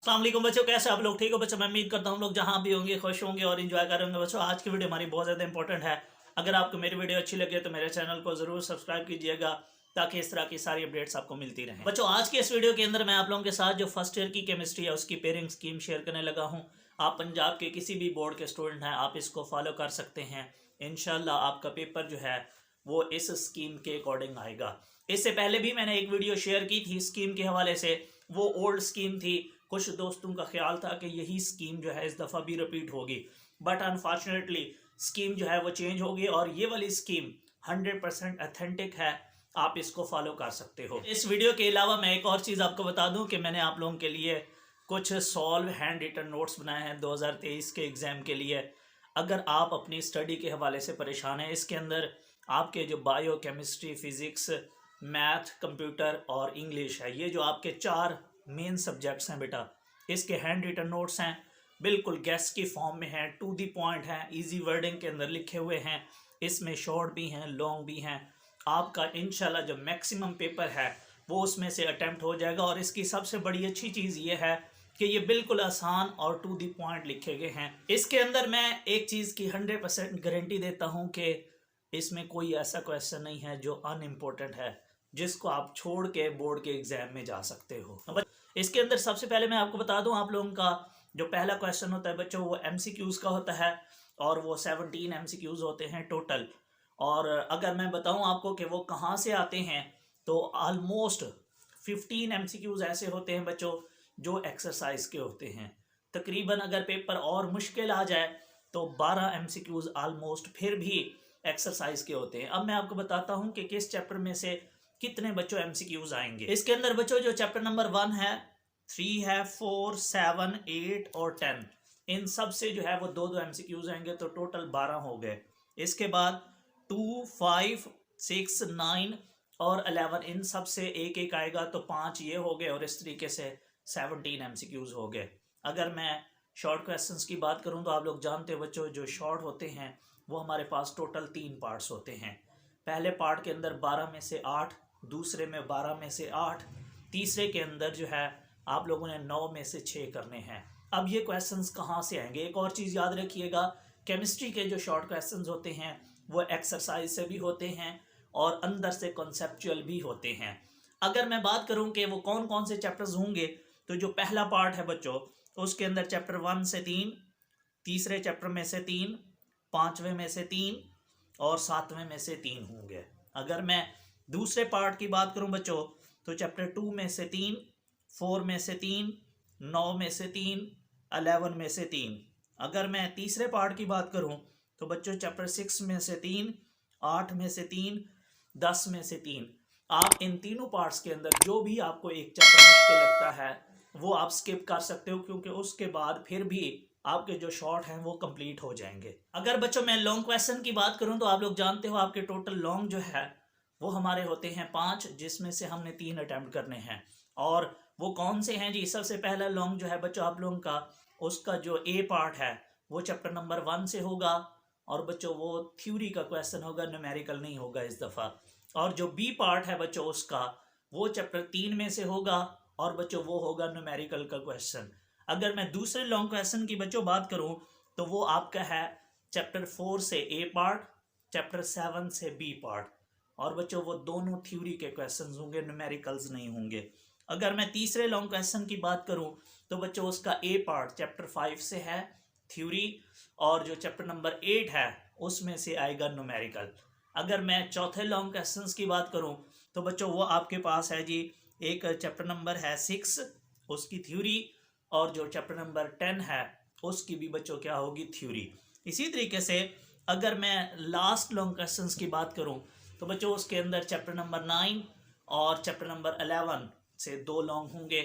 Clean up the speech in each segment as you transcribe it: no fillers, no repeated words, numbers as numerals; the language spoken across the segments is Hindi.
अस्सलाम वालेकुम बच्चों, कैसे आप लोग? ठीक हो बच्चों? मैं उम्मीद करता हूँ हम लोग जहाँ भी होंगे खुश होंगे और इन्जॉय करेंगे। बच्चों आज की वीडियो हमारी बहुत ज़्यादा इंपॉर्टेंट है। अगर आपको मेरी वीडियो अच्छी लगे तो मेरे चैनल को ज़रूर सब्सक्राइब कीजिएगा ताकि इस तरह की सारी अपडेट्स आपको मिलती रहें। बच्चों आज की इस वीडियो के अंदर मैं आप लोगों के साथ जो फर्स्ट ईयर की केमिस्ट्री है उसकी पेयरिंग स्कीम शेयर करने लगा हूँ। आप पंजाब के किसी भी बोर्ड के स्टूडेंट हैं, आप इसको फॉलो कर सकते हैं। इंशाल्लाह आपका पेपर जो है वो इस स्कीम के अकॉर्डिंग आएगा। इससे पहले भी मैंने एक वीडियो शेयर की थी स्कीम के हवाले से, वो ओल्ड स्कीम थी। कुछ दोस्तों का ख्याल था कि यही स्कीम जो है इस दफ़ा भी रिपीट होगी, बट अनफॉर्चुनेटली स्कीम जो है वो चेंज होगी और ये वाली स्कीम 100% अथेंटिक है। आप इसको फॉलो कर सकते हो। इस वीडियो के अलावा मैं एक और चीज़ आपको बता दूं कि मैंने आप लोगों के लिए कुछ सॉल्व हैंड रिटन नोट्स बनाए हैं 2023 के एग्ज़ाम के लिए। अगर आप अपनी स्टडी के हवाले से परेशान हैं, इसके अंदर आपके जो bio, chemistry, physics, math, computer और इंग्लिश है, ये जो आपके 4 मेन सब्जेक्ट्स हैं बेटा, इसके हैंड रिटन नोट्स हैं। बिल्कुल गैस की फॉर्म में हैं, टू दी पॉइंट हैं, इजी वर्डिंग के अंदर लिखे हुए हैं। इसमें शॉर्ट भी हैं, लॉन्ग भी हैं। आपका इंशाल्लाह जो मैक्सिमम पेपर है वो उसमें से अटेम्प्ट हो जाएगा। और इसकी सबसे बड़ी अच्छी चीज़ ये है कि ये बिल्कुल आसान और टू दी पॉइंट लिखे गए हैं। इसके अंदर मैं एक चीज़ की 100% गारंटी देता हूँ कि इसमें कोई ऐसा क्वेश्चन नहीं है जो अनइम्पोर्टेंट है, जिसको आप छोड़ के बोर्ड के एग्जाम में जा सकते हो। इसके अंदर सबसे पहले मैं आपको बता दूं, आप लोगों का जो पहला क्वेश्चन होता है बच्चों वो MCQs का होता है और वो 17 MCQs होते हैं टोटल। और अगर मैं बताऊं आपको कि वो कहाँ से आते हैं तो ऑलमोस्ट 15 MCQs ऐसे होते हैं बच्चों जो एक्सरसाइज के होते हैं। तकरीबन अगर पेपर और मुश्किल आ जाए तो 12 MCQs ऑलमोस्ट फिर भी एक्सरसाइज के होते हैं। अब मैं आपको बताता हूँ कि किस चैप्टर में से कितने बच्चों MCQs आएंगे। इसके अंदर बच्चों जो चैप्टर नंबर 1 है, 3 है, 4, 7, 8 और 10, इन सब से जो है वो 2-2 MCQs आएंगे, तो टोटल 12 हो गए। इसके बाद 2, 5, 6, 9 और 11, इन सब से एक एक आएगा, तो 5 ये हो गए और इस तरीके से 17 MCQs हो गए। अगर मैं शॉर्ट क्वेश्चंस की बात करूं तो आप लोग जानते हो बच्चों जो शॉर्ट होते हैं वो हमारे पास टोटल 3 पार्ट्स होते हैं। पहले पार्ट के अंदर 12 में से 8, दूसरे में 12 में से 8, तीसरे के अंदर जो है आप लोगों ने 9 में से 6 करने हैं। अब ये क्वेश्चंस कहाँ से आएंगे? एक और चीज़ याद रखिएगा, केमिस्ट्री के जो शॉर्ट क्वेश्चंस होते हैं वो एक्सरसाइज से भी होते हैं और अंदर से कॉन्सेप्चुअल भी होते हैं। अगर मैं बात करूँ कि वो कौन कौन से चैप्टर्स होंगे, तो जो पहला पार्ट है बच्चों उसके अंदर चैप्टर 1 से 3, तीसरे चैप्टर में से 3, पाँचवें में से 3 और 7वें में से 3 होंगे। अगर मैं दूसरे पार्ट की बात करूं बच्चों तो चैप्टर 2 में से 3, 4 में से 3, 9 में से 3, 11 में से 3। अगर मैं तीसरे पार्ट की बात करूं तो बच्चों चैप्टर 6 में से 3, 8 में से 3, 10 में से 3। आप इन तीनों पार्ट्स के अंदर जो भी आपको एक चैप्टर मुश्किल लगता है वो आप स्किप कर सकते हो, क्योंकि उसके बाद फिर भी आपके जो शॉर्ट हैं वो कंप्लीट हो जाएंगे। अगर बच्चों मैं लॉन्ग क्वेश्चन की बात करूं तो आप लोग जानते हो आपके टोटल लॉन्ग जो है वो हमारे होते हैं 5, जिसमें से हमने 3 अटेम्प्ट करने हैं। और वो कौन से हैं जी? सबसे पहला लॉन्ग जो है बच्चों आप लोगों का, उसका जो ए पार्ट है वो चैप्टर नंबर 1 से होगा और बच्चों वो थ्योरी का क्वेश्चन होगा, न्यूमेरिकल नहीं होगा इस दफ़ा। और जो बी पार्ट है बच्चों उसका, वो चैप्टर 3 में से होगा और बच्चों वो होगा न्यूमेरिकल का क्वेश्चन। अगर मैं दूसरे लॉन्ग क्वेश्चन की बच्चों बात करूं तो वो आपका है चैप्टर 4 से ए पार्ट, चैप्टर 7 से बी पार्ट। और बच्चों वो दोनों थ्योरी के क्वेश्चंस होंगे, न्यूमेरिकल्स नहीं होंगे। अगर मैं तीसरे लॉन्ग क्वेश्चन की बात करूं तो बच्चों उसका ए पार्ट चैप्टर 5 से है थ्योरी, और जो चैप्टर नंबर 8 है उसमें से आएगा न्यूमेरिकल। अगर मैं चौथे लॉन्ग क्वेश्चंस की बात करूं तो बच्चों वो आपके पास है जी, एक चैप्टर नंबर है 6 उसकी थ्योरी, और जो चैप्टर नंबर 10 है उसकी भी बच्चों क्या होगी, थ्योरी। इसी तरीके से अगर मैं लास्ट लॉन्ग क्वेश्चंस की बात करूं तो बच्चों उसके अंदर चैप्टर नंबर 9 और चैप्टर नंबर 11 से 2 लॉन्ग होंगे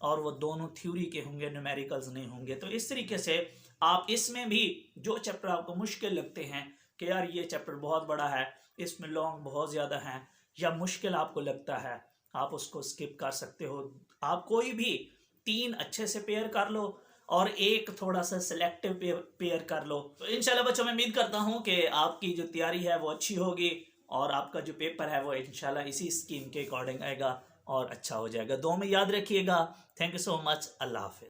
और वो दोनों थ्योरी के होंगे, न्यूमेरिकल्स नहीं होंगे। तो इस तरीके से आप इसमें भी जो चैप्टर आपको मुश्किल लगते हैं कि यार ये चैप्टर बहुत बड़ा है, इसमें लॉन्ग बहुत ज़्यादा हैं, या मुश्किल आपको लगता है, आप उसको स्किप कर सकते हो। आप कोई भी 3 अच्छे से पेयर कर लो और एक थोड़ा सा सिलेक्टिव पेयर कर लो। तो इंशाल्लाह बच्चों मैं उम्मीद करता हूँ कि आपकी जो तैयारी है वो अच्छी होगी और आपका जो पेपर है वो इंशाल्लाह इसी स्कीम के अकॉर्डिंग आएगा और अच्छा हो जाएगा। दो में याद रखिएगा। Thank you so much. अल्लाह हाफिज़।